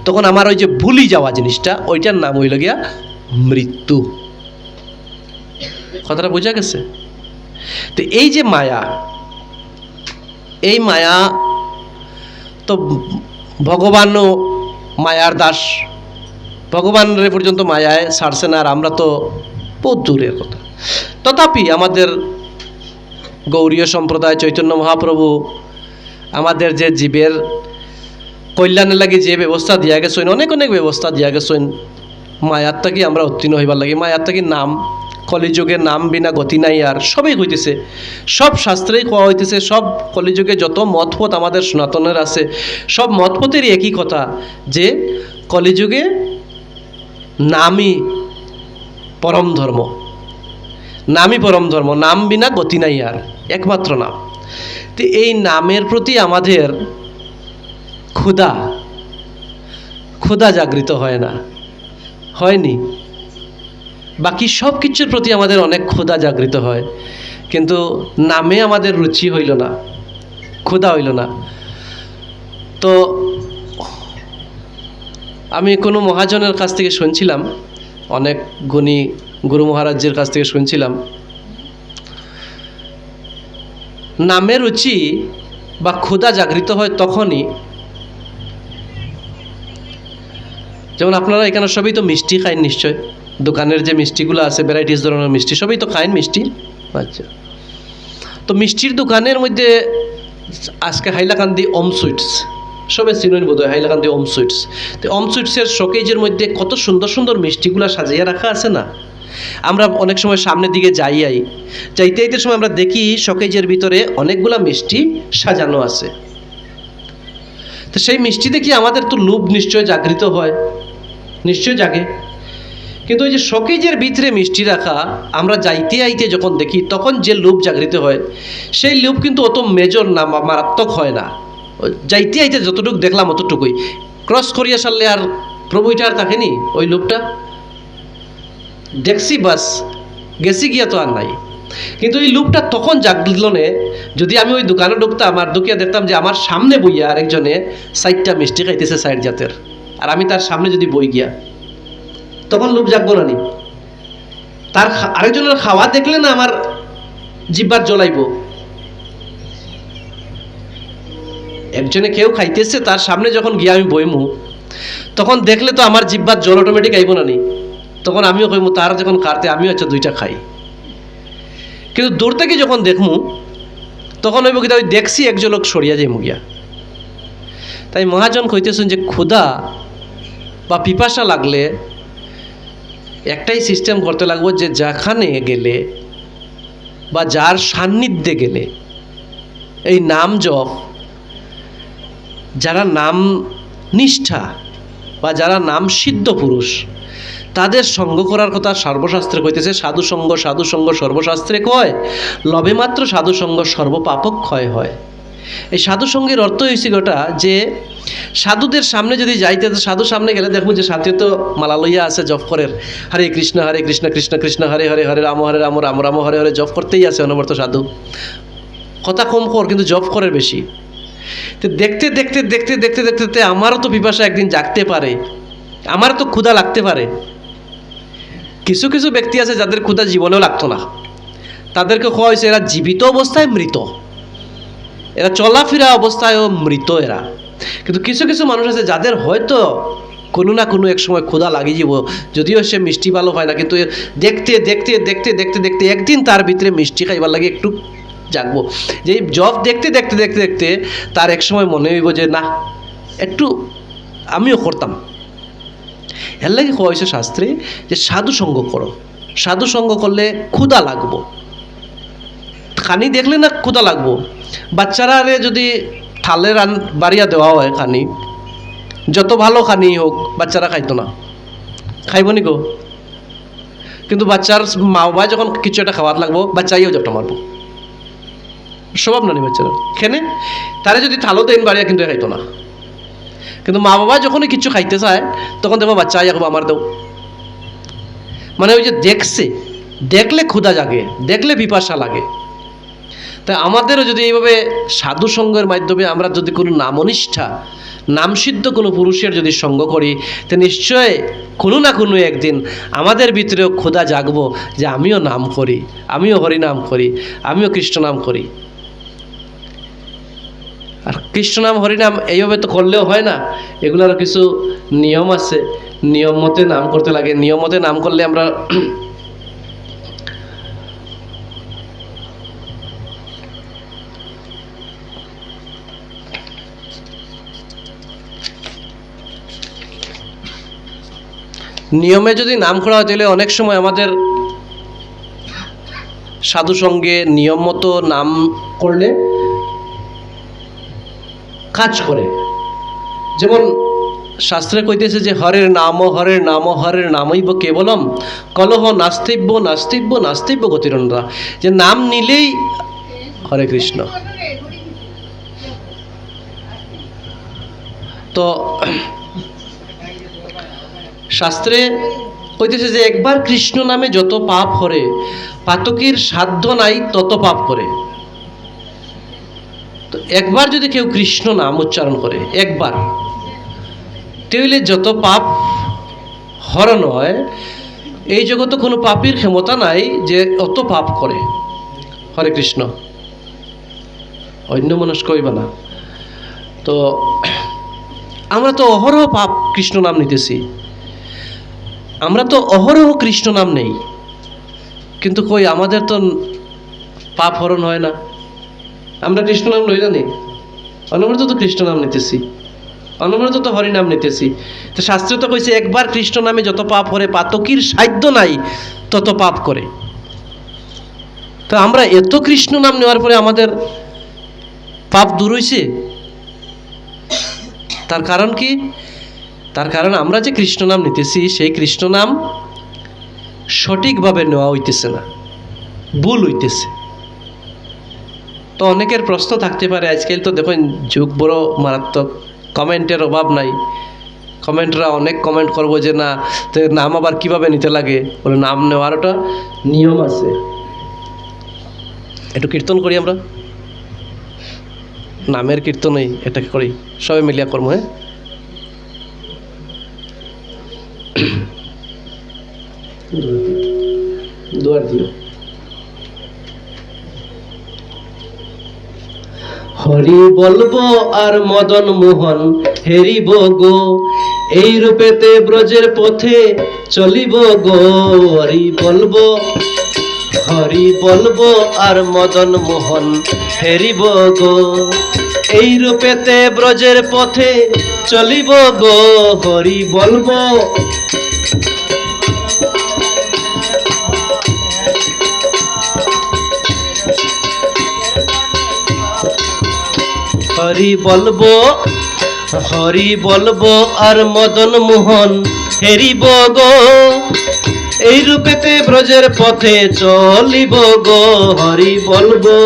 তখন আমার ওই যে ভুলি যাওয়া জিনিসটা, ওইটার নাম হইল গিয়া মৃত্যু। কথাটা বোঝা গেছে? তো এই যে মায়া, এই মায়া তো ভগবানও মায়ার দাস, ভগবানের পর্যন্ত মায়ায় ছাড়ছে না, আর আমরা তো বহুত দূরের কথা। তথাপি আমাদের গৌরীয় সম্প্রদায়, চৈতন্য মহাপ্রভু আমাদের যে জীবের কল্যাণের লাগে যে ব্যবস্থা দিয়া গেছেন, অনেক অনেক ব্যবস্থা দিয়া গেছেন, মায়ার থাকি আমরা উত্তীর্ণ হইবার লাগে। মায়ার থাকি নাম, কলিযুগে নাম বিনা গতি নাই, আর সবই হইতেছে, সব শাস্ত্রেই কোয়া হইতেছে। সব কলিযুগে যত মতপথ আমাদের সনাতনের আছে, সব মতপথেরই একই কথা, যে কলিযুগে নামই পরম ধর্ম, নামই পরম ধর্ম, নাম বিনা গতি নাই, আর একমাত্র নাম। তো এই নামের প্রতি আমাদের ক্ষুধা ক্ষুধা জাগৃত হয় না, হয়নি? বাকি সব কিছুর প্রতি আমাদের অনেক ক্ষুধা জাগৃত হয়, কিন্তু নামে আমাদের রুচি হইল না, ক্ষুধা হইল না। তো আমি কোনো মহাজনের কাছ থেকে শুনছিলাম, অনেক গুণী গুরু মহারাজের কাছ থেকে শুনছিলাম, নামের রুচি বা ক্ষুধা জাগৃত হয় তখনই, যেমন আপনারা এখানে সবই তো মিষ্টি খাইন নিশ্চয়, দোকানের যে মিষ্টিগুলো আছে ভ্যারাইটিস ধরনের মিষ্টি, সবই তো খাইন মিষ্টি। আচ্ছা, তো মিষ্টির দোকানের মধ্যে আজকে হাইলাকান্দি ওম সুইটস, সবে চিনুন বোধ হয় হাইলাকান্দি ওম সুইটস। তো ওম সুইটসের শোকেজের মধ্যে কত সুন্দর সুন্দর মিষ্টিগুলো সাজিয়ে রাখা আছে না? আমরা অনেক সময় সামনের দিকে যাইতে সময় আমরা দেখি শোকেজের ভিতরে অনেকগুলা মিষ্টি সাজানো আছে। তো সেই মিষ্টি দেখি আমাদের তো লোভ নিশ্চয় জাগৃত হয়, নিশ্চয় জাগে। কিন্তু ওই যে শোকেজের ভিতরে মিষ্টি রাখা, আমরা যাইতে যখন দেখি তখন যে লোভ জাগৃত হয়, সেই লোভ কিন্তু অত মেজর না, মারাত্মক হয় না। যাইতে যতটুকু দেখলাম অতটুকুই, ক্রস করিয়া সারলে আর প্রভু এটা আর থাকেনি, ওই লোভটা দেখছি বাস, গেছি গিয়া তো আর নাই। কিন্তু এই লোভটা তখন জাগলো নে, যদি আমি ওই দোকানে ঢুকতাম আর ঢুকিয়া দেখতাম যে আমার সামনে বইয়া আরেকজনে 4টা মিষ্টি খাইতেছে 4 জাতের, আর আমি তার সামনে যদি বই গিয়া, তখন লোভ জাগবো না নি? তার আরেকজনের খাওয়া দেখলে না আমার জিহ্বার জ্বলাইব। একজনে কেউ খাইতেছে, তার সামনে যখন গিয়া আমি বইমু, তখন দেখলে তো আমার জিহ্বার জল অটোমেটিক আইব না নি? তখন আমিও কইমু তার যখন খাতে আমিও আচ্ছা 2টা খাই। কিন্তু দূর থেকে যখন দেখমু, তখন হইব কি ওই দেখছি একজন লোক সরিয়া যাইমু গিয়া। তাই মহাজন কইতেছেন যে ক্ষুধা বা পিপাসা লাগলে একটাই সিস্টেম করতে লাগবো, যে যেখানে গেলে বা যার সান্নিধ্যে গেলে এই নাম জপ, যারা নাম নিষ্ঠা বা যারা নাম সিদ্ধ পুরুষ, তাদের সঙ্গ করার কথা সর্বশাস্ত্রে কইতেছে। সাধুসঙ্গ সাধুসঙ্গ সর্বশাস্ত্রে কয়, লবে মাত্র সাধুসঙ্গ সর্বপাপক ক্ষয় হয়। এই সাধুসঙ্গের অর্থ হয়েছে গোটা, যে সাধুদের সামনে যদি যাইতে, সাধুর সামনে গেলে দেখবো যে সাথে তো মালা লইয়া আছে জপ করের, হরে কৃষ্ণ কৃষ্ণ কৃষ্ণ হরে হরে, হরে রাম রাম রাম হরে হরে, জপ করতেই আছে অনবরত সাধু। কথা কম কর, কিন্তু জপ করে বেশি। তো দেখতে দেখতে দেখতে দেখতে দেখতে আমারও তো পিপাসা একদিন জাগতে পারে, আমারও তো ক্ষুধা লাগতে পারে। কিছু কিছু ব্যক্তি আছে যাদের ক্ষুধা জীবনেও লাগতো না, তাদেরকে খাওয়া হয়েছে এরা জীবিত অবস্থায় মৃত, এরা চলাফেরা অবস্থায়ও মৃত এরা। কিন্তু কিছু কিছু মানুষ আছে যাদের হয়তো কোনো না কোনো এক সময় ক্ষুধা লাগিয়ে যাব, যদিও সে মিষ্টি ভালো পায় না, কিন্তু দেখতে দেখতে দেখতে দেখতে দেখতে একদিন তার ভিতরে মিষ্টি খাইবার লাগে একটু জাগবো। যে জব দেখতে দেখতে দেখতে দেখতে তার এক সময় মনে হইব যে না, একটু আমিও করতাম। এর লাগে কোয়া হয়েছে শাস্ত্রে যে সাধু সঙ্গ করো, সাধু সঙ্গ করলে ক্ষুধা লাগবো। খানি দেখলে না ক্ষুধা লাগবো। বাচ্চারা যদি থালে বাড়িয়া দেওয়া হয় খানি, যত ভালো খানি হোক, বাচ্চারা খাইতো না, খাইব নি গো? কিন্তু বাচ্চার মা বাবা যখন কিছু একটা খাওয়ার লাগবো, বাচ্চাইও জপটা মারবো, স্বভাব না নি বাচ্চারা খেনে, তারা যদি থালো দেন বাড়িয়া কিন্তু খাইতো না। কিন্তু মা বাবা যখনই কিছু খাইতে চায়, তখন দেখবো বাচ্চা আইয়া আমার দেও। মানে ওই যে দেখছে, দেখলে ক্ষুধা জাগে, দেখলে পিপাসা লাগে। তাই আমাদেরও যদি এইভাবে সাধু সঙ্গের মাধ্যমে আমরা যদি কোনো নামনিষ্ঠা নামসিদ্ধ কোনো পুরুষের যদি সঙ্গ করি, তো নিশ্চয় কোনো না কোনো একদিন আমাদের ভিতরেও ক্ষুধা জাগবো যে আমিও নাম করি, আমিও হরিনাম করি, আমিও কৃষ্ণনাম করি। আর কৃষ্ণনাম হরিনাম এইভাবে তো করলেও হয় না, এগুলোরও কিছু নিয়ম আছে, নিয়ম মতে নাম করতে লাগে। নিয়ম মতে নাম করলে আমরা নিয়মে যদি নাম করা হয় তাহলে অনেক সময় আমাদের সাধু সঙ্গে নিয়ম মতো নাম করলে কাজ করে। যেমন শাস্ত্রে কইতেছে যে হরের নাম হরের নামইব কেবলম কলহ নাস্তিব্য নাস্তিব্য নাস্তিব্য গতিরন্দ্রা, যে নাম নিলেই হরে কৃষ্ণ। তো শাস্ত্রে কইতেছে যে একবার কৃষ্ণ নামে যত পাপ হরে, পাতকীর সাধ্য নাই তত পাপ করে। তো একবার যদি কেউ কৃষ্ণ নাম উচ্চারণ করে একবার, তাহলে যত পাপ হরণ হয়, এই জগতে কোনো পাপীর ক্ষমতা নাই যে অত পাপ করে। হরে কৃষ্ণ, অন্য মনস্ক হইবা না। তো আমরা তো অহরহ পাপ কৃষ্ণ নাম নিতেছি, আমরা তো অহরহ কৃষ্ণ নাম নেই, কিন্তু কই আমাদের তো পাপ হরণ হয় না। আমরা কৃষ্ণ নাম লই জানি, অনবরত তো কৃষ্ণ নাম নিতেছি, অনবরত তো হরিনাম নিতেছি। তো শাস্ত্রে তো কইছে একবার কৃষ্ণ নামে যত পাপ হরে, পাতকীর সাধ্য নাই তত পাপ করে। তো আমরা এত কৃষ্ণ নাম নেওয়ার পরে আমাদের পাপ দূর হইছে, তার কারণ কি? তার কারণ আমরা যে কৃষ্ণ নাম নিতেছি সেই কৃষ্ণ নাম সঠিকভাবে নেওয়া হইতেছে না, ভুল হইতেছে। তো অনেকের প্রশ্ন থাকতে পারে, আজকাল তো দেখুন যুগ বড় মারাত্মক, কমেন্টের অভাব নাই। কমেন্টরা অনেক কমেন্ট করবো যে না তো নাম আবার কিভাবে নিতে লাগে, বলে নাম নেওয়ার একটা নিয়ম আছে। একটু কীর্তন করি আমরা, নামের কীর্তনই এটা করি, সবাই মিলিয়া করবো। হ্যাঁ, দুয়ার দিও। হরি বলবো আর মদন মোহন হেরিব গো, এই রূপেতে ব্রজের পথে চলিব গো। হরি বলবো আর মদন মোহন হেরিব গো, এই রূপেতে ব্রজের পথে চলিব গো। হরি বলবো হরি বলবো আর মদন মোহন হেরিব গো, এই রূপেতে ব্রজের পথে চলিব গো। হরি বলবো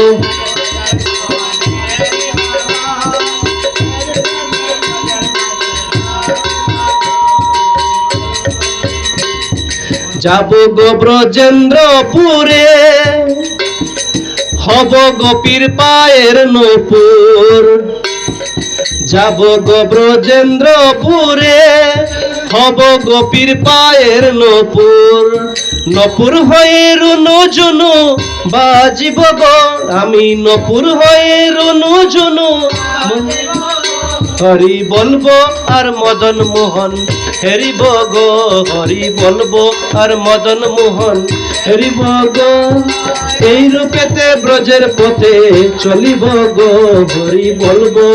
যাব গো ব্রজেন্দ্রপুরে, হব গোপীর পায়ের নূপুর। যাব গো ব্রজেন্দ্রপুরে, হব গোপীর পায়ের নূপুর। নপুর হয়ে রুনু জুনু বাজিব গো, আমি নপুর হয়ে রুনু জুনু। হরি বলবো আর মদন মোহন হেরিব গো, হরি বলবো আর মদন মোহন হেরিব গো, এই রূপেতে ব্রজের পথে চলিব গো। হরি বলবো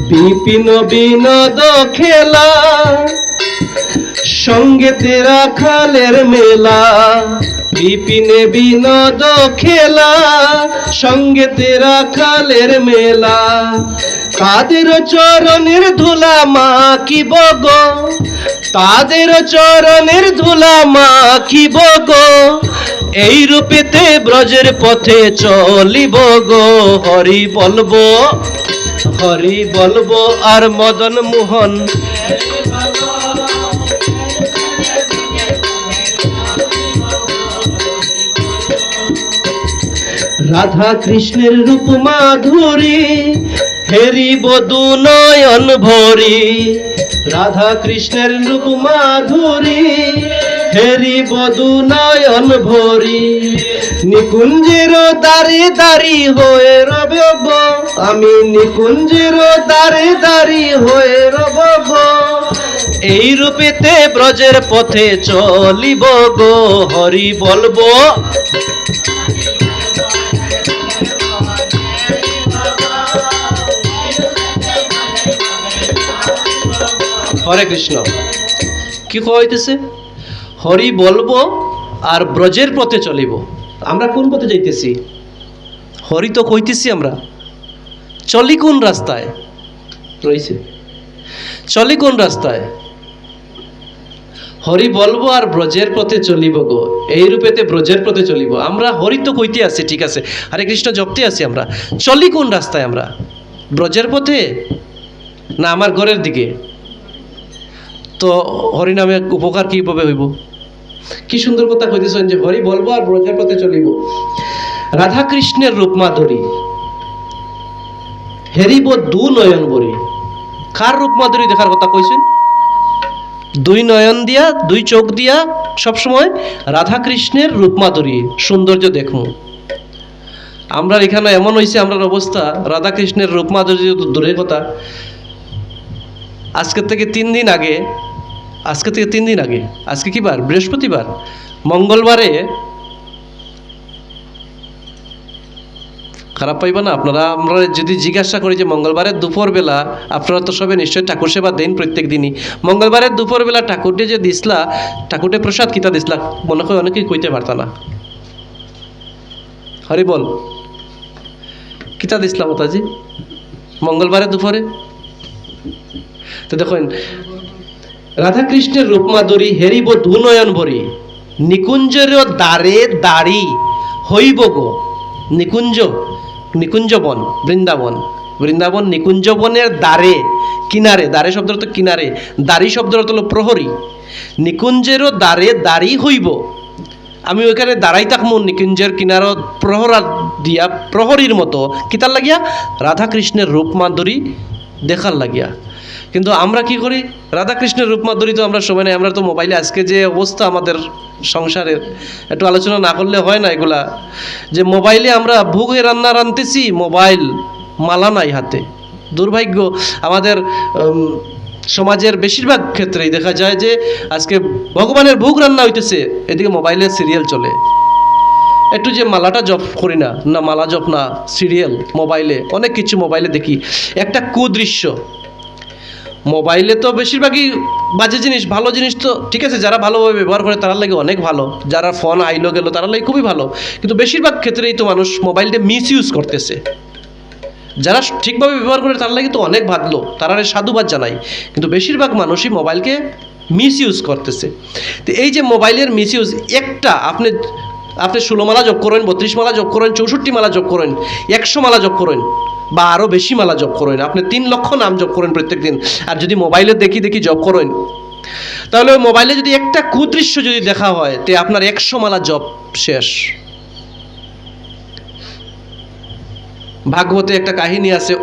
বিপিন বিনোদ খেলা, সঙ্গেতে রাখালের মেলা। বিপিনে বিনোদ খেলা, সঙ্গেতে রাখালের মেলা। তাদের চরণের ধুলা মাখিব গো, তাদের চরণের ধুলা মাখিব গো, এই রূপেতে ব্রজের পথে চলিব গো। হরি বলবো আর মদন মোহন রাধা কৃষ্ণের রূপ মাধুরী হেরি বধু নয়ন ভরি, রাধা কৃষ্ণের রূপ মাধুরী হেরি বধু নয়ন ভরি, নিকুঞ্জের দাঁড়ি দাঁড়ি হয়ে রব, আমি নিকুঞ্জের দাঁড়ি দাঁড়ি হয়ে রব, এই রূপেতে ব্রজের পথে চলিব গো, হরি বলবো হরে কৃষ্ণ। কি হইতেছে? হরি বলবো আর ব্রজের পথে চলিব। আমরা কোন পথে যাইতেছি? হরি তো কইতেছি আমরা, চলি কোন রাস্তায় রয়েছে? চলি কোন রাস্তায়? হরি বলবো আর ব্রজের পথে চলিব গো, এই রূপেতে ব্রজের পথে চলিব। আমরা হরি তো কইতে আছি, ঠিক আছে, হরে কৃষ্ণ জপতে আছি, আমরা চলি কোন রাস্তায়? আমরা ব্রজের পথে না আমার ঘরের দিকে? তো হরি নামে উপকার কিভাবে হইব? কি সুন্দর কথা কইতেছেন যে হরি বলবো আর ব্রজের পথে চলিব। রাধা কৃষ্ণের রূপ মাধুরী হেরিব দু নয়ন বরি। কার রূপ মাধুরী দেখার কথা কইছেন? দুই নয়ন দিয়া, দুই চোখ দিয়া সবসময় রাধা কৃষ্ণের রূপ মাধুরী সৌন্দর্য দেখমু। আমরা এখানে এমন হয়েছে, আমরা অবস্থা রাধা কৃষ্ণের রূপ মাধুরী দূরের কথা, আজকে থেকে 3 দিন আগে, আজকে কি বার? বৃহস্পতিবার। মঙ্গলবারে, খারাপ পাইবা না আপনারা, আমরা যদি জিজ্ঞাসা করি যে মঙ্গলবারের দুপুরবেলা, আপনারা তো সবে নিশ্চয়ই ঠাকুর সেবা দেন প্রত্যেক দিনই, মঙ্গলবারের দুপুরবেলা ঠাকুরটে যে দিসলা, ঠাকুরটে প্রসাদ কিতা দিসলা, মনে হয় অনেকেই কইতে পারতা না। হরি বল, কিতা দিসলা মাতাজি মঙ্গলবারের দুপুরে? তো দেখেন, রাধা কৃষ্ণের রূপ মাধুরী হেরিব দু নয়ন ভরি, নিকুঞ্জের দ্বারে দাঁড়ি হইব গো। নিকুঞ্জবন বৃন্দাবন নিকুঞ্জবনের দ্বারে, কিনারে, দ্বারে শব্দ তো কিনারে, দাড়ি শব্দ হলো প্রহরী, নিকুঞ্জেরও দ্বারে দাঁড়ি হইব। আমি ওইখানে দাঁড়াই থাকবো নিকুঞ্জের কিনারত প্রহরা দিয়া, প্রহরীর মতো, কিতার লাগিয়া? রাধা কৃষ্ণের রূপ মাধুরী দেখার লাগিয়া। কিন্তু আমরা কি করি? রাধা কৃষ্ণের রূপ মাধুরী তো আমরা সময় নেই, আমরা তো মোবাইলে, আজকে যে অবস্থা আমাদের সংসারের, একটু আলোচনা না করলে হয় না এগুলা, যে মোবাইলে আমরা ভোগে রান্না রাঁধতেছি, মোবাইল, মালা নাই হাতে। দুর্ভাগ্য, আমাদের সমাজের বেশিরভাগ ক্ষেত্রেই দেখা যায় যে আজকে ভগবানের ভোগ রান্না হইতেছে, এদিকে মোবাইলে সিরিয়াল চলে। একটু যে মালাটা জপ করি না, না মালা জপ না, সিরিয়াল, মোবাইলে অনেক কিছু মোবাইলে দেখি। একটা কুদৃশ্য, মোবাইলে তো বেশিরভাগই বাজে জিনিস, ভালো জিনিস তো ঠিক আছে, যারা ভালোভাবে ব্যবহার করে তার লাগে অনেক ভালো, যারা ফোন আইলো গেল তার লাগে খুবই ভালো, কিন্তু বেশিরভাগ ক্ষেত্রেই তো মানুষ মোবাইলটা মিসইউজ করতেছে। যারা ঠিকভাবে ব্যবহার করে তার লাগে তো অনেক ভালো, তারা সাধুবাদ জানাই, কিন্তু বেশিরভাগ মানুষই মোবাইলকে মিসইউজ করতেছে। তো এই যে মোবাইলের মিসইউজ, একটা আপনি 16 মালা যোগ করেন, 32 মালা যোগ করেন, 64 মালা যোগ করেন, 100 মালা যোগ করেন, বা আরও বেশি মালা জপ করেন, আপনি 3 লক্ষ নাম জপ করেন প্রত্যেক দিন, আর যদি মোবাইলে দেখি জপ করেন, তাহলে ওই মোবাইলে যদি একটা কুদৃশ্য যদি দেখা হয়, তে আপনার 100 মালা জপ শেষ। ভাগবতে একটা কাহিনী আছে,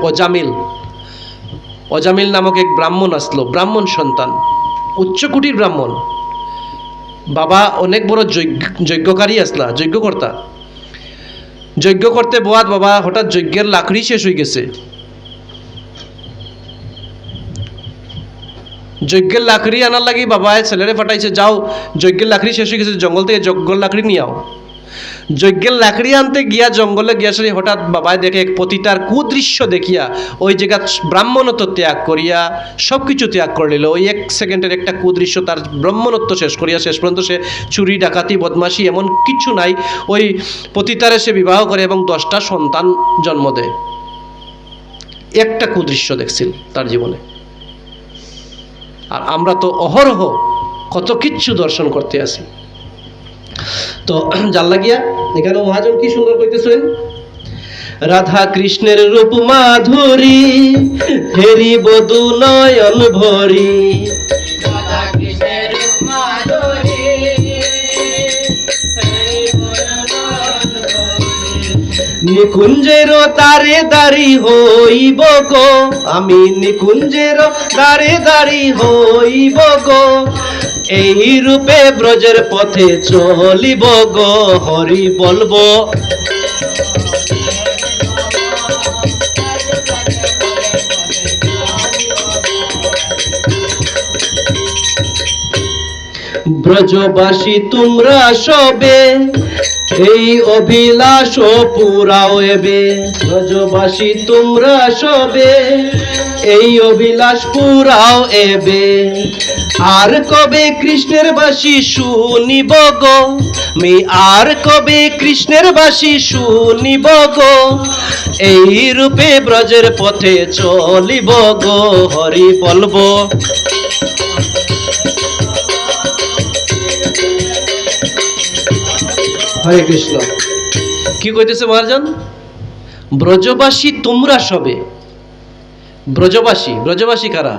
অজামিল নামক এক ব্রাহ্মণ আসলো, ব্রাহ্মণ সন্তান, উচ্চকোটির ব্রাহ্মণ, বাবা অনেক বড় যজ্ঞকারী আসলা, যজ্ঞকর্তা। যজ্ঞ করতে বোয়াত বাবা হঠাৎ যজ্ঞের লাকড়ি শেষ হয়ে গেছে। যজ্ঞের লাকড়ি আনার লাগি বাবা ছেলেরে পাঠাইছে, যাও যজ্ঞের লাকড়ি শেষ হয়ে গেছে, জঙ্গল থেকে যজ্ঞের লাকড়ি নিয়ে আও। যজ্ঞের লাকড়ি আনতে গিয়া জঙ্গলে গিয়া সে হঠাৎ বাবায় দেখে এক পতিতার কুদৃশ্য দেখিয়া ওই জায়গা ব্রাহ্মণত্ব ত্যাগ করিয়া সব কিছু ত্যাগ করে নিল। ওই 1 সেকেন্ডের একটা কুদৃশ্য তার ব্রাহ্মণত্ব শেষ করিয়া শেষ পর্যন্ত সে চুরি ডাকাতি বদমাশি এমন কিছু নাই, ওই পতিতারে সে বিবাহ করে এবং 10টা সন্তান জন্ম দেয়। একটা কুদৃশ্য দেখছিল তার জীবনে। আর আমরা তো অহরহ কত কিচ্ছু দর্শন করতে আসি। তো জাল লাগিয়া এখানে মহাজন কি সুন্দর কইতেছেন, রাধা কৃষ্ণের রূপ মাধুরী হেরি বধু নয়ন ভরি, রাধা কৃষ্ণের রূপ মাধুরী হেরি বধু নয়ন ভরি, নিকুঞ্জের দ্বারে দাঁড়ি হইব গো, আমি নিকুঞ্জের দ্বারে দাঁড়ি হইব গো, এই রূপে ব্রজের পথে চলিব গো, হরি বলবো। ব্রজবাসী তোমরা সবে এই অভিলাষ পুরাও এবে, ব্রজবাসী তোমরা সবে এই অভিলাষ পুরাও এবে, আর কবে কৃষ্ণের বাসি শুনিব গো, আমি আর কবে কৃষ্ণের বাসি শুনিব গো, এই রূপে ব্রজের পথে চলিব গো, হরি বলবো। হরে কৃষ্ণ। কি কইতেছে মহাজন? ব্রজবাসী তোমরা সবে। ব্রজবাসী, ব্রজবাসী কারা?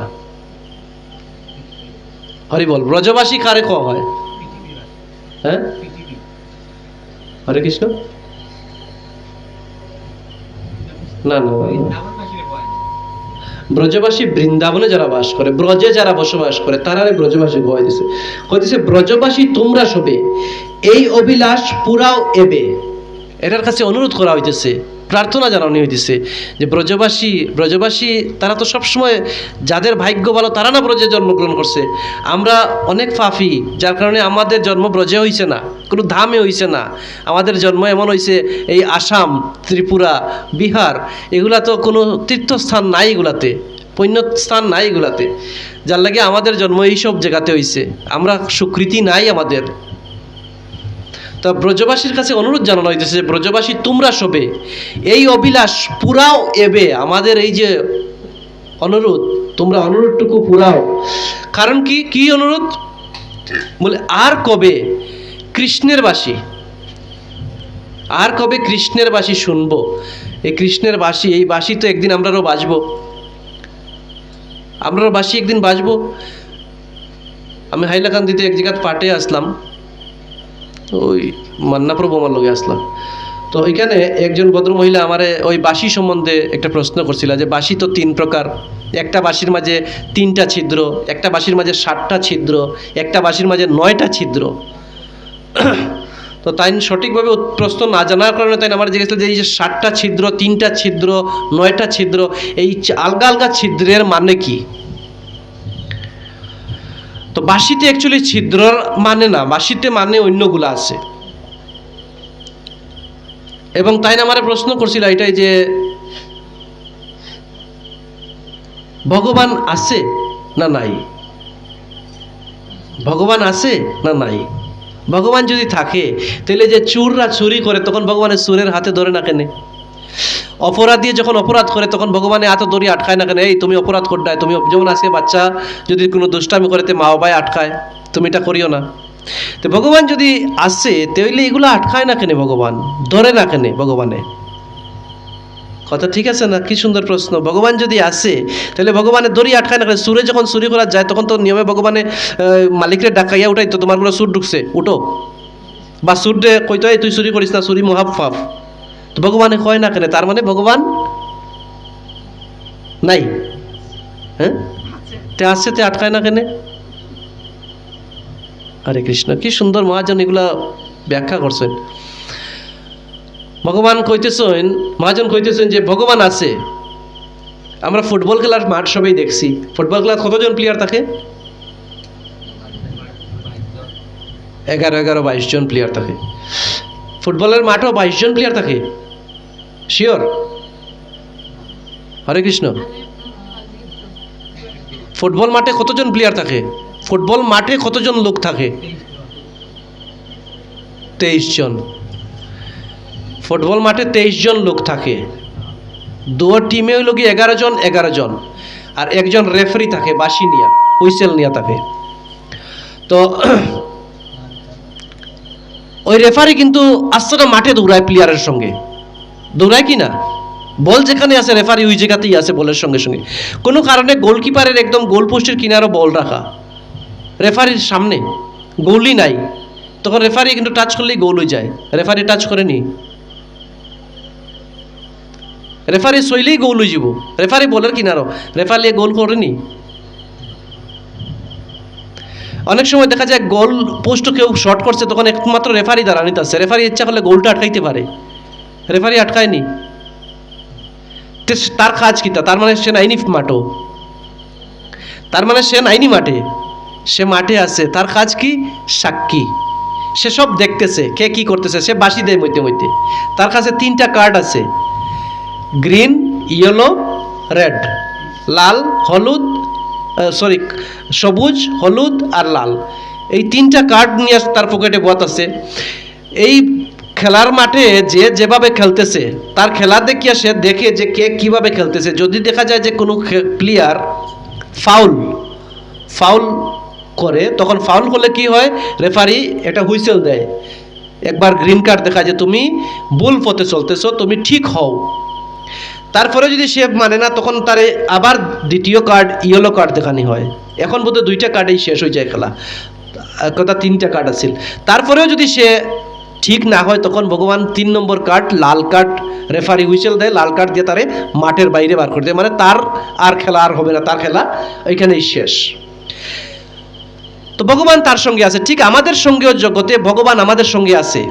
হরি বল। ব্রজবাসী কারে কওয়া হয়? হ্যাঁ, হরে কৃষ্ণ। না না, ব্রজবাসী বৃন্দাবনে যারা বাস করে, ব্রজে যারা বসবাস করে তারারে ব্রজবাসী কইতেছে। কইতেছে ব্রজবাসী তোমরা সবে এই অভিলাষ পুরাও এবে। এটার কাছে অনুরোধ করা হইতেছে, প্রার্থনা জানানো হইতেছে যে ব্রজবাসী, ব্রজবাসী তারা তো সবসময়, যাদের ভাগ্য ভালো তারা না ব্রজে জন্মগ্রহণ করছে। আমরা অনেক পাপী, যার কারণে আমাদের জন্ম ব্রজে হইছে না, কোনো ধামে হইছে না। আমাদের জন্ম এমন হইছে এই আসাম, ত্রিপুরা, বিহার, এগুলা তো কোনো তীর্থস্থান নাই, এগুলাতে পুণ্যস্থান নাই এগুলাতে, যার লাগে আমাদের জন্ম এইসব জায়গাতে হইছে। আমরা স্বীকৃতি নাই আমাদের। তা ব্রজবাসীর কাছে অনুরোধ জানানো হইতেছে, ব্রজবাসী তোমরা সবে এই অভিলাষ পুরাও এবে। আমাদের এই যে অনুরোধ, তোমরা অনুরোধটুকু পুরাও। কারণ কি, কি অনুরোধ বলে, আর কবে কৃষ্ণের বাসী, আর কবে কৃষ্ণের বাসী শুনবো। এই কৃষ্ণের বাসী, এই বাসী তো একদিন আমরাও বাজবো, আমরাও বাসী একদিন বাজবো। আমি হাইলাকান্দিতে এক জায়গায় পাটে আসলাম, ওই মান্নাপ্রভু আমার লগে আসলাম। তো ওইখানে একজন ভদ্র মহিলা আমারে ওই বাঁশি সম্বন্ধে একটা প্রশ্ন করছিল, যে বাঁশি তো 3 প্রকার, একটা বাঁশির মাঝে 3টা ছিদ্র, একটা বাঁশির মাঝে 7টা ছিদ্র, একটা বাঁশির মাঝে 9টা ছিদ্র। তো তাই সঠিকভাবে প্রশ্ন না জানার কারণে তাই আমার জিজ্ঞেস যে এই যে 7টা ছিদ্র, 3টা ছিদ্র, 9টা ছিদ্র, এই আলগা আলগা ছিদ্রের মানে কি? তো বাঁশিতে অ্যাকচুয়ালি ছিদ্রর মানে না, বাঁশিতে মানে অন্যগুলো আছে। এবং তাই না আমার প্রশ্ন করছিল এটাই যে ভগবান আছে না নাই? ভগবান আছে না নাই? ভগবান যদি থাকে তাহলে যে চোররা চুরি করে তখন ভগবানের চোরের হাতে ধরে না কেন? অপরাধী যখন অপরাধ করে তখন ভগবানের হাতে দড়ি আটকায় না কেন? এই তুমি অপরাধ করডায়, তুমি যেমন আজকে বাচ্চা যদি কোনো দুষ্টামি করে মা বাবাই আটকায়, তুমি এটা করিও না। তো ভগবান যদি আসে তাহলে এগুলো আটকায় না কেন? ভগবান ধরে না কেন? ভগবানে কথা ঠিক আছে না? কি সুন্দর প্রশ্ন। ভগবান যদি আসে তাহলে ভগবানের দড়ি আটকায় না কেন? সুরে যখন চুরি করা যায় তখন তো নিয়মে ভগবানে মালিকরে ডাকাইয়া উঠাই, তো তোমার কোনো সুর ঢুকছে উঠো, বা সুরে কইতো এই তুই চুরি করিস না, চুরি মহাপাপ। তো ভগবানে কয় না কেন? তার মানে ভগবান নাই। হ্যাঁ, তে আসছে, তে আটকায় না কেন? হরে কৃষ্ণ। কি সুন্দর মহাজন এগুলা ব্যাখ্যা করছেন। ভগবান কইতেছেন, মহাজন কইতেছেন যে ভগবান আছে। আমরা ফুটবল খেলার মাঠ সবাই দেখছি, ফুটবল খেলার কতজন প্লেয়ার থাকে? 11-22 জন প্লেয়ার থাকে। ফুটবলের মাঠও 22 জন প্লেয়ার থাকে, শিওর? হরে কৃষ্ণ। ফুটবল মাঠে কতজন প্লেয়ার থাকে? ফুটবল মাঠে কতজন লোক থাকে? 23 জন। ফুটবল মাঠে 23 জন লোক থাকে। 2 টিমে হইল কি 11 জন 11 জন, আর একজন রেফারি থাকে, বাঁশি নিয়া, হুইসেল নিয়া থাকে। তো ওই রেফারি কিন্তু আস্তে মাঠে দৌড়ায়, প্লেয়ারের সঙ্গে দৌড়ায় কি না? বল যেখানে আছে রেফারি ওই জায়গাতেই আছে বলের সঙ্গে সঙ্গে। কোনো কারণে গোলকিপারের একদম গোল পোস্টের কিনারও বল রাখা, রেফারির সামনে গোলই নাই, তখন রেফারি কিন্তু টাচ করলেই গোল হয়ে যায়। রেফারি টাচ করেনি, রেফারি চইলেই গোল হয়ে যাব, রেফারি বলের কিনারো, রেফারি গোল করেনি। অনেক সময় দেখা যায় গোল পোস্ট কেউ শর্ট করছে, তখন একমাত্র রেফারি দাঁড়ানিতে আছে, রেফারি ইচ্ছা করলে গোলটা আটকাইতে পারে, রেফারি আটকায়নি। তার কাজ কিতা? তার মানে সে নাইনি মাঠো, তার মানে সে নাইনি মাঠে, সে মাঠে আছে। তার কাজ কি? সাক্ষী। সে সব দেখতেছে কে কি করতেছে, সে বাঁশি দেয় মধ্যে মধ্যে। তার কাছে 3টা কার্ড আছে, গ্রিন, ইয়েলো, রেড, লাল, হলুদ, সবুজ, হলুদ আর লাল। এই 3টা কার্ড নিয়ে তার পকেটে বত আছে। এই খেলার মাঠে যে যেভাবে খেলতেছে, তার খেলা দেখিয়া সে দেখে যে কে কিভাবে খেলতেছে। যদি দেখা যায় যে কোনো প্লেয়ার ফাউল করে, তখন ফাউল করলে কি হয়, রেফারি এটা হুইসেল দেয়, একবার গ্রিন কার্ড দেখা যে তুমি ভুল পথে চলতেছো, তুমি ঠিক হও। তারপরে যদি সে মানে না, তখন তারে আবার দ্বিতীয় কার্ড, ইয়েলো কার্ড দেখানি হয়। এখন বোধহয় 2টা কার্ডেই শেষ হয়ে যায় খেলা, কথা 3টা কার্ড আছিল। তারপরেও যদি সে ঠিক না হয়, তখন ভগবান 3 নম্বর কার্ড, লাল কার্ড, রেফারি হুইসেল দেয়, লাল কার্ড দিয়ে তারে মাঠের বাইরে বার করে দেয়। মানে তার আর খেলা আর হবে না, তার খেলা ওইখানেই শেষ। তো ভগবান তার সঙ্গে আছে। ঠিক আমাদের সঙ্গেও জগতে ভগবান আমাদের সঙ্গে আছে।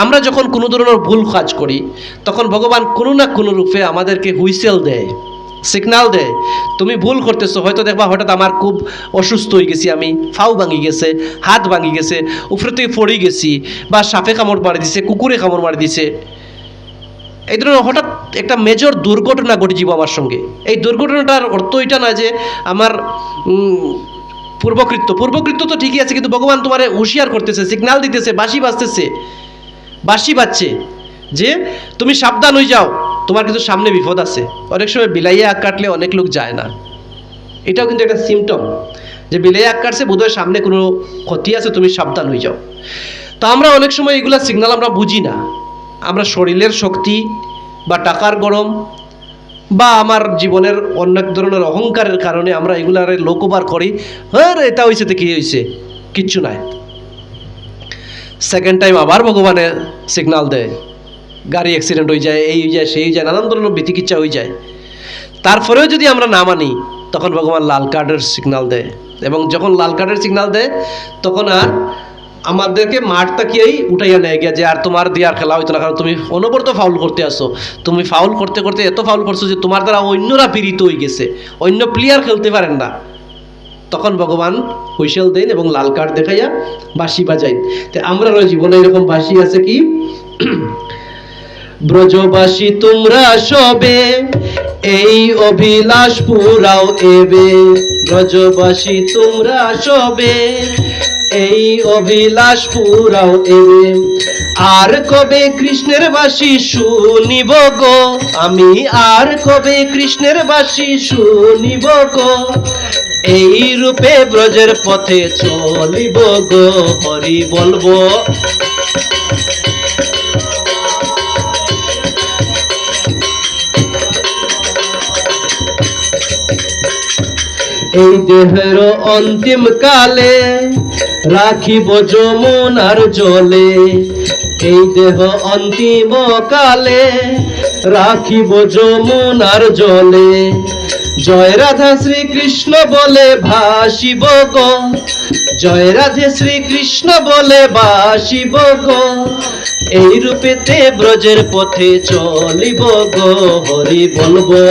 আমরা যখন কোনো ধরনের ভুল কাজ করি, তখন ভগবান কোনো না কোনো রূপে আমাদেরকে হুইসেল দেয়, সিগনাল দেয়, তুমি ভুল করতেছো। হয়তো দেখবা হঠাৎ আমার খুব অসুস্থ হয়ে গেছি, আমি ফাউ ভাঙি গেছে, হাত ভাঙি গেছে, উপরে থেকে পড়ে গেছি, বা সাপে কামড় মারি দিছে, কুকুরে কামড় মারি দিছে, এই ধরনের হঠাৎ একটা মেজর দুর্ঘটনা ঘটে যাব আমার সঙ্গে। এই দুর্ঘটনাটার অর্থ এটা না যে আমার পূর্বকৃত্য তো ঠিকই আছে, কিন্তু ভগবান তোমারে হুঁশিয়ার করতেছে, সিগনাল দিতেছে, বাঁশি বাজতেছে, বাঁশি বাজছে যে তুমি সাবধান হয়ে যাও, তোমার কিন্তু সামনে বিপদ আছে। অনেক সময় বিলাইয়ে আগ কাটলে অনেক লোক যায় না, এটাও কিন্তু একটা সিমটম যে বিলাইয়ে আগ কাটছে, বোধহয় সামনে কোনো ক্ষতি আছে, তুমি সাবধান হয়ে যাও। তো আমরা অনেক সময় এগুলা সিগনাল আমরা বুঝি না। আমরা শরীরের শক্তি বা টাকার গরম বা আমার জীবনের অনেক ধরনের অহংকারের কারণে আমরা এগুলারে লোকবার করি, হ্যাঁ এটা হয়েছে তো কি হয়েছে, কিচ্ছু নাই। সেকেন্ড টাইম আবার ভগবানের সিগনাল দেয়, গাড়ি অ্যাক্সিডেন্ট হয়ে যায়, এই হয়ে যায়, সেই হয়ে যায়, নানান ধরনের বিতিকিচ্ছা হয়ে যায়। তারপরেও যদি আমরা না মানি, তখন ভগবান লাল কার্ডের সিগনাল দেয়। এবং যখন লাল কার্ডের সিগনাল দেয়, তখন আর আমাদেরকে মাঠ তাকিয়েই উঠাইয়া নেয় গিয়া যে আর তোমার দিয়ে আর খেলা হইতো না, কারণ তুমি অনবরত ফাউল করতে আসো। তুমি ফাউল করতে করতে এত ফাউল করছো যে তোমার দ্বারা অন্যরা পীড়িত হয়ে গেছে, অন্য প্লেয়ার খেলতে পারেন না। তখন ভগবান হুইসেল দেন এবং লাল কার্ড দেখাইয়া বাঁশি বাজাই। তো আমরা জীবনে এরকম বাঁশি আছে কি, ব্রজবাসী তোমরা সবে এই অভিলাষ পুরাও এবে, ব্রজবাসী তোমরা সবে এই অভিলাষ পুরাও এবে, আর কবে কৃষ্ণের বাঁশি শুনিব গো, আমি আর কবে কৃষ্ণের বাঁশি শুনিব গো, এই রূপে ব্রজের পথে চলিব গো, হরি বলবো। এই দেহের অন্তিম কালে রাখিব যমুনার জলে, এই দেহ অন্তিম কালে রাখিব যমুনার জলে, জয় রাধা শ্রীকৃষ্ণ বলে ভাসিব গো, জয় রাধে শ্রীকৃষ্ণ বলে ভাসিব গো, এই রূপেতে ব্রজের পথে চলিব গো, হরি বলবো।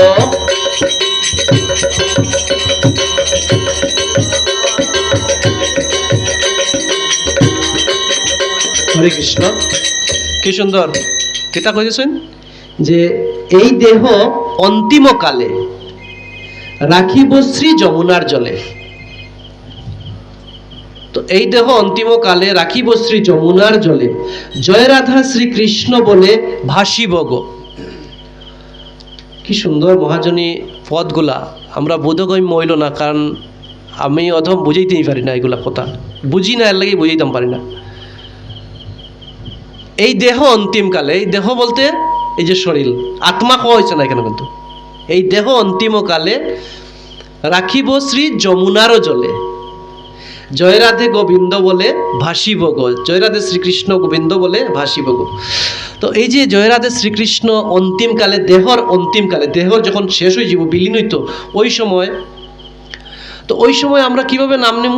হরে কৃষ্ণ। কি সুন্দর কেটা কইছেন যে এই দেহ অন্তিম কালে রাখিব শ্রী যমুনার জলে। তো এই দেহ অন্তিম কালে রাখিব শ্রী যমুনার জলে, জয় রাধা শ্রীকৃষ্ণ বলে ভাসিব গো। কি সুন্দর মহাজনী পদগুলা, আমরা বোধগম্য হইল না, কারণ আমি অধম বুঝাইতেই পারি না, এগুলা কথা বুঝি না, এর লাগে বুঝাইতাম পারি না। এই দেহ অন্তিমকালে, এই দেহ বলতে এই যে শরীর, আত্মা কোয়া হয়েছে না এখানে, কিন্তু এই দেহ অন্তিমকালে রাখিব শ্রী যমুনার জলে। জয় রাধে গোবিন্দ বলে ভাসিব গো, জয় রাধে শ্রীকৃষ্ণ গোবিন্দ বলে ভাসিব গো। তো এই যে জয় রাধে শ্রীকৃষ্ণ অন্তিমকালে, দেহর অন্তিমকালে, দেহ যখন শেষ হয়ে যাব, বিলীন হইত, ওই সময়, তো ওই সময় আমরা কিভাবে নাম নেব?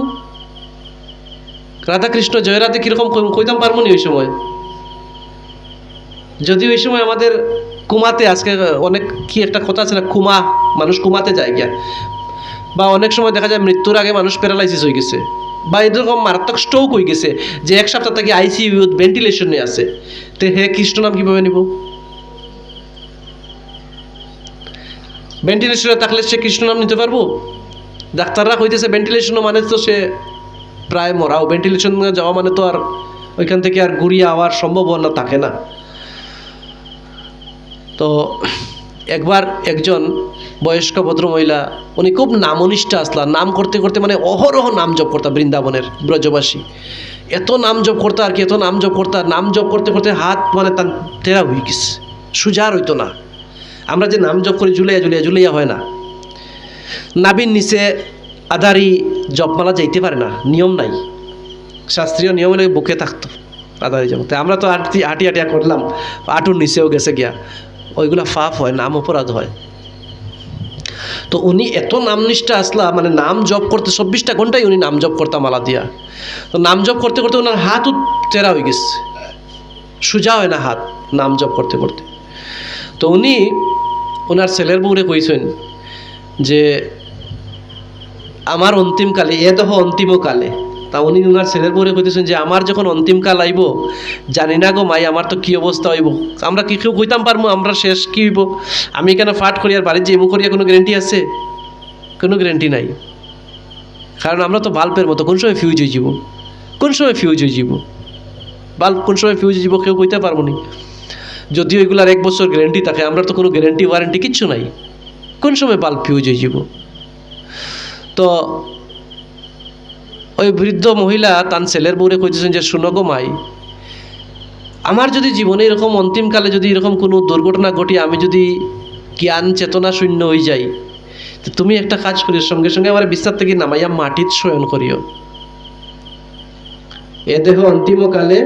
রাধাকৃষ্ণ জয় রাধে কিরকম কইতাম পারবো নি ওই সময়? যদি ওই সময় আমাদের কুমাতে, আজকে অনেক কি একটা কথা আছে না, কুমা, মানুষ কুমাতে যায় গিয়া, বা অনেক সময় দেখা যায় মৃত্যুর আগে মানুষ প্যারালাইসিস হয়ে গেছে, বা এরকম মারাত্মক স্ট্রোক হয়ে গেছে, যে এক সপ্তাহ থেকে আইসিইউ ভেন্টিলেশনে আছে, তো হে কৃষ্ণ নাম কিভাবে নিব? ভেন্টিলেশনে থাকলে সে কৃষ্ণ নাম নিতে পারবো? ডাক্তাররা কইতেছে ভেন্টিলেশন মানে তো সে প্রায় মরাও, ভেন্টিলেশন যাওয়া মানে তো আর ওইখান থেকে আর ঘুরিয়ে আওয়ার সম্ভাবনা থাকে না। তো একবার একজন বয়স্ক ভদ্রমহিলা, উনি খুব নামনিষ্ঠা আসলা, নাম করতে করতে মানে অহরহ নাম জপ করতা, বৃন্দাবনের ব্রজবাসী এত নাম জপ করতা, আর কি এত নাম জপ করতা, নাম জপ করতে করতে হাত মানে তার তেরা হয়ে গেছে, সুজার হইতো না। আমরা যে নাম জপ করি ঝুলাইয়া ঝুলাইয়া ঝুলাইয়া হয় না, নাবির নিচে আধারি জপমালা যাইতে পারে না, নিয়ম নাই, শাস্ত্রীয় নিয়ম হলে বুকে থাকতো আধারি জপতে। আমরা তো হাঁটিয়া করলাম, আটুর নিচেও গেছে গিয়া, ওইগুলা পাপ হয়, নাম অপরাধ হয়। তো উনি এত নামনিষ্ঠা আসলা, মানে নাম জপ করতে 24টা ঘন্টায় উনি নাম জপ করতাম মালা দিয়া। তো নাম জপ করতে করতে ওনার হাতও চেরা হয়ে গেছে, সোজা হয় না হাত নাম জপ করতে করতে। তো উনি ওনার ছেলের বউরে কইছেন যে আমার অন্তিমকালে, এ দেহ অন্তিমকালে, তা উনি ওনার ছেলের বউরে কইতেছেন যে আমার যখন অন্তিমকাল আইব, জানি না গো মাই আমার তো কী অবস্থা হইব, আমরা কি কেউ কইতাম পারবো আমরা শেষ কী হইব? আমি কেন ফাট করি আর বাড়ির যেমু করিয়া কোনো গ্যারেন্টি আছে? কোনো গ্যারেন্টি নাই, কারণ আমরা তো বাল্বের মতো, কোন সময় ফিউজ হয়ে যাব, কোন সময় ফিউজ হয়ে যাব, বাল্ব কোন সময় ফিউজ হয়ে যাব কেউ কইতে পারবো না। যদিও এগুলার 1 বছর গ্যারেন্টি থাকে, আমরা তো কোনো গ্যারেন্টি ওয়ারেন্টি কিচ্ছু নাই, কোন সময় বাল্ব ফিউজ হয়ে যাব। তো ওই বৃদ্ধ মহিলা তার ছেলের বউরে কইতেছেন যে শুনো গো মাই, আমার যদি জীবনে এরকম অন্তিমকালে যদি এরকম কোনো দুর্ঘটনা ঘটি, আমি যদি জ্ঞান চেতনা শূন্য হয়ে যাই, তো তুমি একটা কাজ করিও, সঙ্গে সঙ্গে আমার বিস্তার থেকে নামাইয়া মাটিত শয়ন করিও, এ দেহ অন্তিমকালে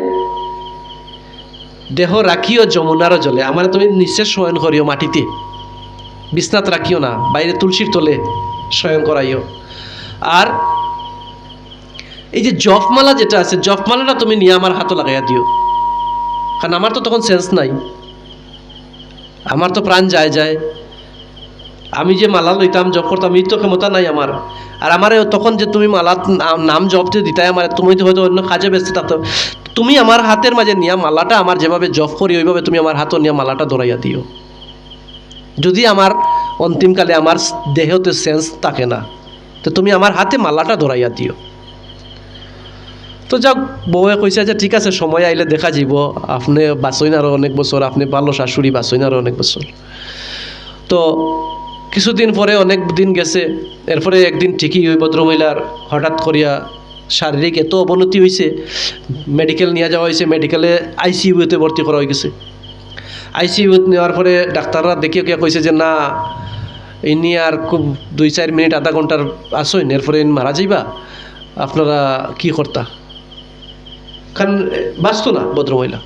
দেহ রাখিও যমুনার জলে, আমার তুমি নিচে শয়ন করিও, মাটিতে বিছনাত রাখিও না, বাইরে তুলসীর তলে শয়ন করাইও। আর এই যে জপমালা যেটা আছে, জপমালাটা তুমি নিয়ে আমার হাতও লাগাইয়া দিও, কারণ আমার তো তখন সেন্স নাই, আমার তো প্রাণ যায় যায়, আমি যে মালা লইতাম জপ করতাম, এই তো ক্ষমতা নাই আমার। আর আমার তখন যে তুমি মালা নাম জপতে দিতাই আমার, তুমি তো হয়তো অন্য কাজে ব্যস্ত থাকতো, তুমি আমার হাতের মাঝে নিয়ে মালাটা, আমার যেভাবে জপ করি ওইভাবে তুমি আমার হাতও নিয়ে মালাটা ধরাইয়া দিও। যদি আমার অন্তিমকালে আমার দেহতে সেন্স থাকে না, তো তুমি আমার হাতে মালাটা ধরাইয়া দিও। তো যাক, বউয়ে কইছে যে ঠিক আছে, সময় আইলে দেখা যাব, আপনি বাঁচইন আরও অনেক বছর, আপনি ভালো শাশুড়ি, বাঁচইন আরও অনেক বছর। তো কিছুদিন পরে, অনেক দিন গেছে, এরপরে একদিন ঠিকই ওই ভদ্রমহিলার হঠাৎ করিয়া শারীরিক এত অবনতি হয়েছে, মেডিকেল নিয়ে যাওয়া হয়েছে, মেডিকেলে আইসিইউতে ভর্তি করা হয়ে গেছে। আইসিইউতে নেওয়ার পরে ডাক্তাররা দেখিয়ে কে কইছে যে না, ইনি আর খুব 2-4 মিনিট আধা ঘন্টার আসইন, এরপরে মারা যাইবা, আপনারা কি করতা? কারণ বাঁচত না ভদ্রমহিলা।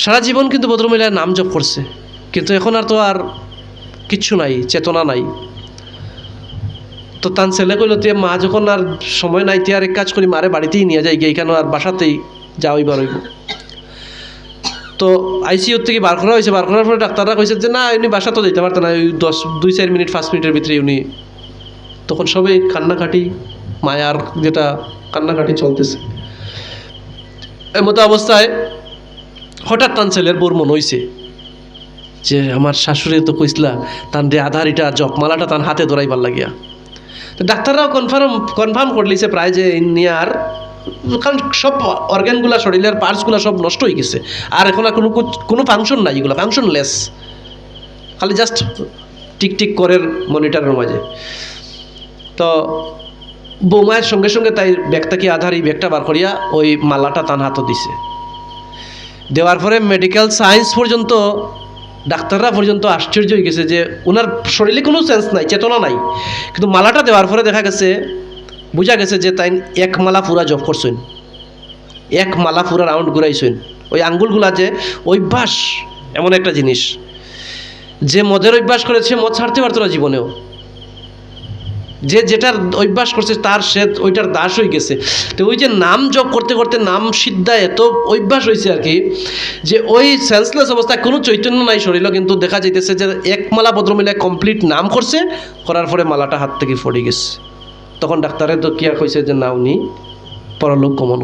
সারা জীবন কিন্তু ভদ্রমহিলা নাম জপ করছে, কিন্তু এখন আর তো আর কিচ্ছু নাই, চেতনা নাই। তো তার ছেলে কইল, তুই মা যখন আর সময় নাই, তুই আর এক কাজ করি, মারে বাড়িতেই নিয়ে যাই গিয়ে, এখানে আর বাসাতেই যাওয়াইবার হইব। তো আইসিইউ থেকে বার করা হয়েছে, বার করার পরে ডাক্তাররা কইছে যে না, উনি বাসা তো যেতে পারতেন না, ওই 2-4 মিনিট 5 মিনিটের ভিতরে উনি, তখন সবাই কান্নাকাটি, মায়ার যেটা কান্নাকাটি চলতেছে। এর মতো অবস্থায় হঠাৎ তান ছেলের বোর মনে হয়েছে যে আমার শাশুড়ি তো কইসলা তান যে আধারিটা জপমালাটা তান হাতে ধরাইবার লাগিয়া। তো ডাক্তাররাও কনফার্ম করলিছে প্রায় যে ইন্ডিয়ার, কারণ সব অর্গ্যানগুলা, শরীরের পার্টসগুলো সব নষ্ট হয়ে গেছে, আর এখন আর কোনো ফাংশন নাই, এগুলো ফাংশনলেস, খালি জাস্ট টিক করের মনিটরের মাঝে। তো বৌমায়ের সঙ্গে সঙ্গে তাই ব্যাগটাকে আধারি ব্যাগটা বার করিয়া ওই মালাটা তান হাতও দিছে। দেওয়ার পরে মেডিকেল সায়েন্স পর্যন্ত ডাক্তাররা পর্যন্ত আশ্চর্য হয়ে গেছে যে ওনার শরীরে কোনো সেন্স নাই, চেতনা নাই, কিন্তু মালাটা দেওয়ার পরে দেখা গেছে, বোঝা গেছে যে তাই এক মালা পুরা জপ করছেন, এক মালা পুরা রাউন্ড ঘুরাইছেন। ওই আঙ্গুলগুলা যে অভ্যাস, এমন একটা জিনিস, যে মদের অভ্যাস করেছে মদ ছাড়তে পারতো না জীবনেও, যে যেটার অভ্যাস করছে তার সে ওইটার দাস হয়ে গেছে। তো ওই যে নাম জপ করতে করতে নাম সিদ্ধা এত অভ্যাস হয়েছে আর কি, যে ওই সেন্সলেস অবস্থায় কোনো চৈতন্য নাই শরীরও, কিন্তু দেখা যাইতেছে যে এক মালা ভদ্রমহিলা কমপ্লিট নাম করছে, করার পরে মালাটা হাত থেকে পড়ে গেছে। তখন ডাক্তারের তো কি আর কইছে যে না, উনি পরলোক গমন